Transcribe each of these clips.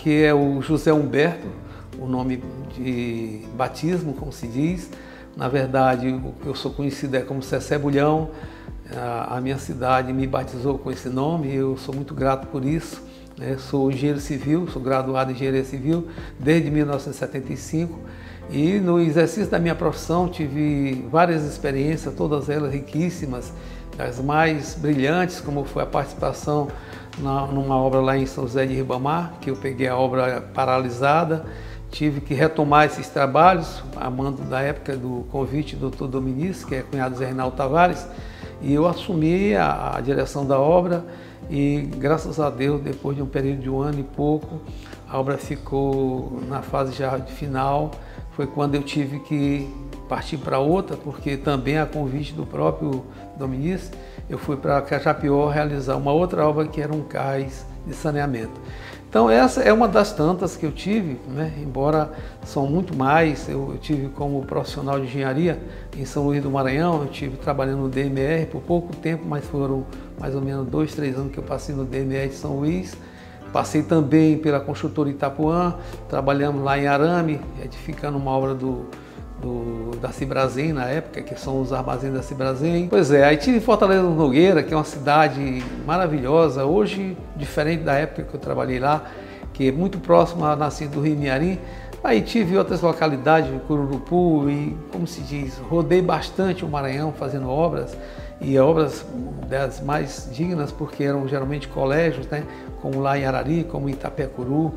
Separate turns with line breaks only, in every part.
Aqui é o José Humberto, o nome de batismo, como se diz. Na verdade, o que eu sou conhecido é como Cessé Bulhão. A minha cidade me batizou com esse nome e eu sou muito grato por isso. Sou engenheiro civil, sou graduado em engenharia civil desde 1975 e no exercício da minha profissão tive várias experiências, todas elas riquíssimas, as mais brilhantes, como foi a participação numa obra lá em São José de Ribamar, que eu peguei a obra paralisada, tive que retomar esses trabalhos, a mando da época do convite do Dr. Dominici, que é cunhado do Zé Reinaldo Tavares, e eu assumi a direção da obra e, graças a Deus, depois de um período de 1 ano e pouco, a obra ficou na fase já de final. Foi quando eu tive que partir para outra, porque também a convite do próprio Dominici, eu fui para Cajapió realizar uma outra obra que era um cais de saneamento. Então essa é uma das tantas que eu tive, embora são muito mais. Eu tive como profissional de engenharia em São Luís do Maranhão, eu tive trabalhando no DMR por pouco tempo, mas foram mais ou menos 2, 3 anos que eu passei no DMR de São Luís. Passei também pela construtora Itapuã, trabalhamos lá em Arame, edificando uma obra da Cibrazen na época, que são os armazéns da Cibrazen. Pois é, aí tive Fortaleza do Nogueira, que é uma cidade maravilhosa, hoje diferente da época que eu trabalhei lá, que é muito próximo à nascente do Rio Miarim. Aí tive outras localidades, Cururupu, e, como se diz, rodei bastante o Maranhão fazendo obras, e obras das mais dignas, porque eram geralmente colégios, como lá em Arari, como em Itapecuru.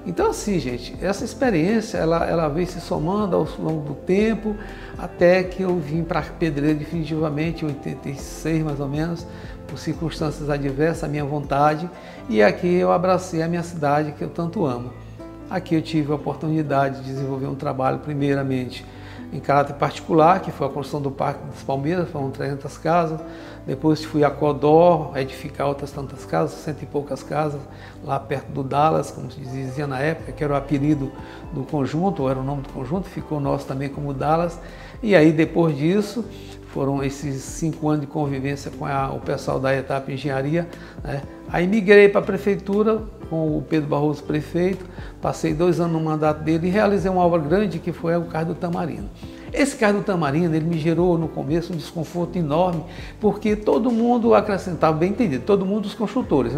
Então, assim, gente, essa experiência, ela veio se somando ao longo do tempo, até que eu vim para Pedreira definitivamente, em 86 mais ou menos, por circunstâncias adversas à minha vontade, e aqui eu abracei a minha cidade que eu tanto amo. Aqui eu tive a oportunidade de desenvolver um trabalho, primeiramente, em caráter particular, que foi a construção do Parque das Palmeiras, foram 300 casas. Depois fui a Codó, edificar outras tantas casas, 100 e poucas casas, lá perto do Dallas, como se dizia na época, que era o apelido do conjunto, ou era o nome do conjunto, ficou nosso também como Dallas. E aí, depois disso, foram esses 5 anos de convivência com o pessoal da Etapa Engenharia. Aí migrei para a prefeitura, com o Pedro Barroso prefeito, passei 2 anos no mandato dele e realizei uma obra grande que foi o Cais do Tamarindo. Esse Cais do Tamarindo, ele me gerou no começo um desconforto enorme, porque todo mundo acrescentava, bem entendido, todo mundo os construtores,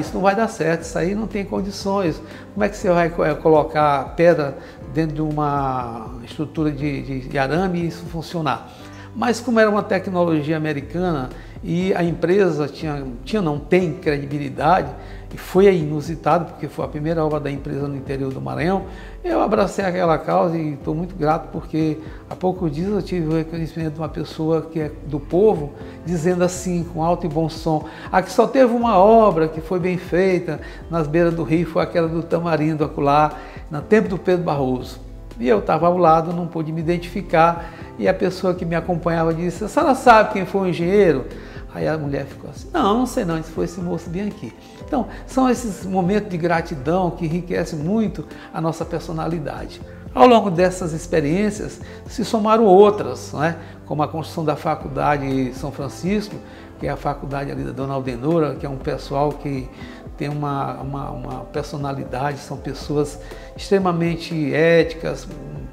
isso não vai dar certo, isso aí não tem condições, como é que você vai colocar pedra dentro de uma estrutura de arame e isso funcionar? Mas como era uma tecnologia americana e a empresa tem credibilidade, e foi inusitado, porque foi a primeira obra da empresa no interior do Maranhão, eu abracei aquela causa e estou muito grato, porque há poucos dias eu tive o reconhecimento de uma pessoa que é do povo, dizendo assim, com alto e bom som, aqui só teve uma obra que foi bem feita nas beiras do rio, foi aquela do Tamarindo, acolá, no tempo do Pedro Barroso. E eu estava ao lado, não pude me identificar, e a pessoa que me acompanhava disse, a senhora sabe quem foi o engenheiro? Aí a mulher ficou assim, não sei não, isso foi esse moço bem aqui. Então, são esses momentos de gratidão que enriquecem muito a nossa personalidade. Ao longo dessas experiências, se somaram outras, como a construção da Faculdade São Francisco, que é a faculdade ali da Dona Aldenora, que é um pessoal que tem uma personalidade, são pessoas extremamente éticas,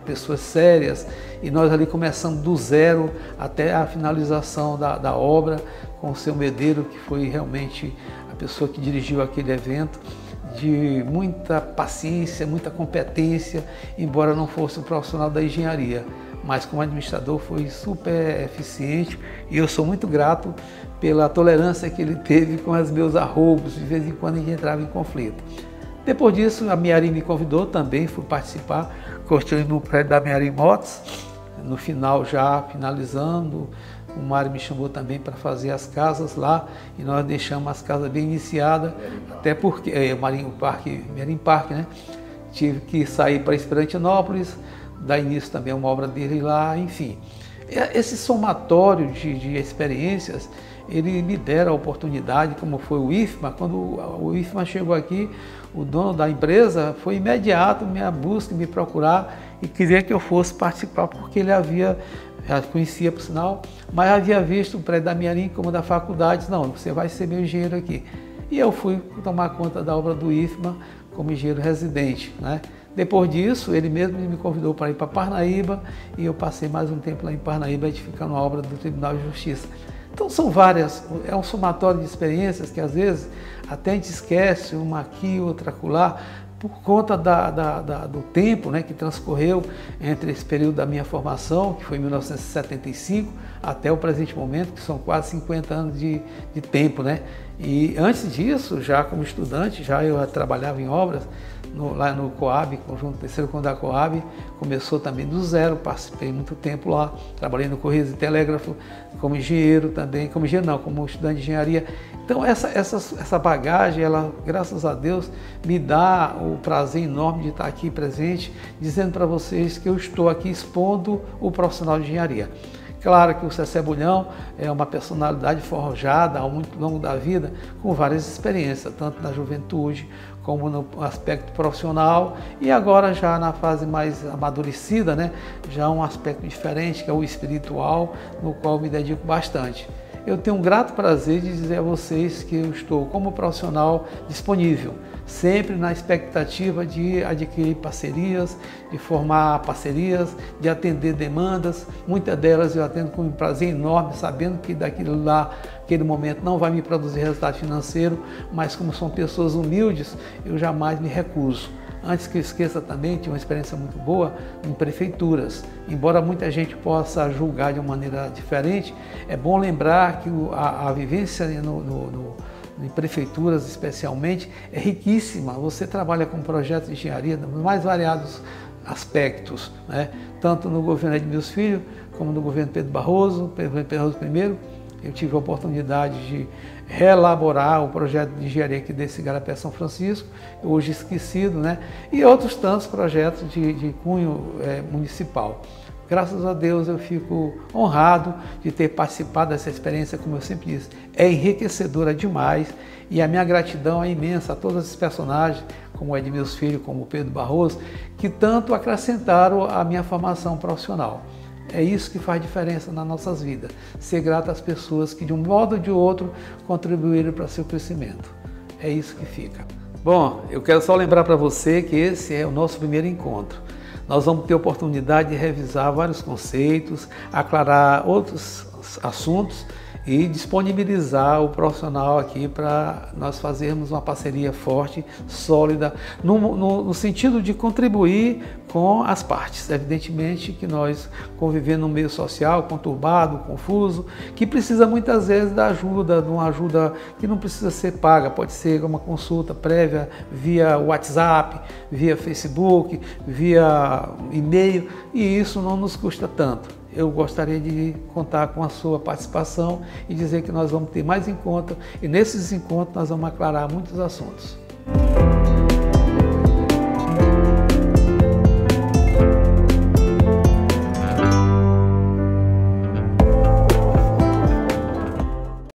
pessoas sérias, e nós ali começamos do zero até a finalização da obra, com o seu Medeiro, que foi realmente a pessoa que dirigiu aquele evento, de muita paciência, muita competência, embora não fosse um profissional da engenharia, mas como administrador foi super eficiente, e eu sou muito grato pela tolerância que ele teve com os meus arroubos, de vez em quando a gente entrava em conflito. Depois disso, a Miarim me convidou também, fui participar, construindo o prédio da Miarim Motos. No final, já finalizando, o Mário me chamou também para fazer as casas lá, e nós deixamos as casas bem iniciadas, até porque Miarim Parque, tive que sair para Esperantinópolis, dar início também a uma obra dele lá, enfim. Esse somatório de experiências, ele me dera a oportunidade, como foi o IFMA. Quando o IFMA chegou aqui, o dono da empresa foi imediato minha busca, me procurar e queria que eu fosse participar, porque ele já conhecia por sinal, mas havia visto o prédio da Miarim como da faculdade. Não, você vai ser meu engenheiro aqui. E eu fui tomar conta da obra do IFMA como engenheiro residente, né? Depois disso, ele mesmo me convidou para ir para Parnaíba e eu passei mais um tempo lá em Parnaíba edificando a obra do Tribunal de Justiça. Então são várias, é um somatório de experiências que às vezes até a gente esquece, uma aqui, outra acolá, por conta do tempo, né, que transcorreu entre esse período da minha formação, que foi em 1975, até o presente momento, que são quase 50 anos de tempo, né? E antes disso, já como estudante, já eu trabalhava em obras, lá no Coab, conjunto terceiro da Coab, começou também do zero, participei muito tempo lá, trabalhei no Correios e Telégrafo, como engenheiro também, como estudante de engenharia. Então essa bagagem, ela, graças a Deus, me dá o prazer enorme de estar aqui presente, dizendo para vocês que eu estou aqui expondo o profissional de engenharia. Claro que o Cessé Bulhão é uma personalidade forjada ao muito longo da vida, com várias experiências, tanto na juventude como no aspecto profissional e agora já na fase mais amadurecida, né? Já um aspecto diferente, que é o espiritual, no qual me dedico bastante. Eu tenho um grato prazer de dizer a vocês que eu estou como profissional disponível, sempre na expectativa de adquirir parcerias, de formar parcerias, de atender demandas. Muitas delas eu atendo com um prazer enorme, sabendo que aquele momento não vai me produzir resultado financeiro, mas como são pessoas humildes, eu jamais me recuso. Antes que eu esqueça também, tive uma experiência muito boa em prefeituras. Embora muita gente possa julgar de uma maneira diferente, é bom lembrar que a vivência em prefeituras especialmente é riquíssima. Você trabalha com projetos de engenharia nos mais variados aspectos, né? Tanto no governo Edmilson Filho, como no governo Pedro Barroso I. Eu tive a oportunidade de reelaborar o projeto de engenharia aqui desse Igarapé São Francisco, hoje esquecido, né? E outros tantos projetos de cunho municipal. Graças a Deus eu fico honrado de ter participado dessa experiência, como eu sempre disse, é enriquecedora demais e a minha gratidão é imensa a todos esses personagens, como o Edmilson Filho, como o Pedro Barroso, que tanto acrescentaram a minha formação profissional. É isso que faz diferença nas nossas vidas, ser grato às pessoas que de um modo ou de outro contribuíram para seu crescimento. É isso que fica. Bom, eu quero só lembrar para você que esse é o nosso primeiro encontro. Nós vamos ter a oportunidade de revisar vários conceitos, aclarar outros assuntos e disponibilizar o profissional aqui para nós fazermos uma parceria forte, sólida, no sentido de contribuir com as partes. Evidentemente que nós convivendo num meio social conturbado, confuso, que precisa muitas vezes da ajuda, de uma ajuda que não precisa ser paga, pode ser uma consulta prévia via WhatsApp, via Facebook, via e-mail, e isso não nos custa tanto. Eu gostaria de contar com a sua participação e dizer que nós vamos ter mais encontros e nesses encontros nós vamos aclarar muitos assuntos.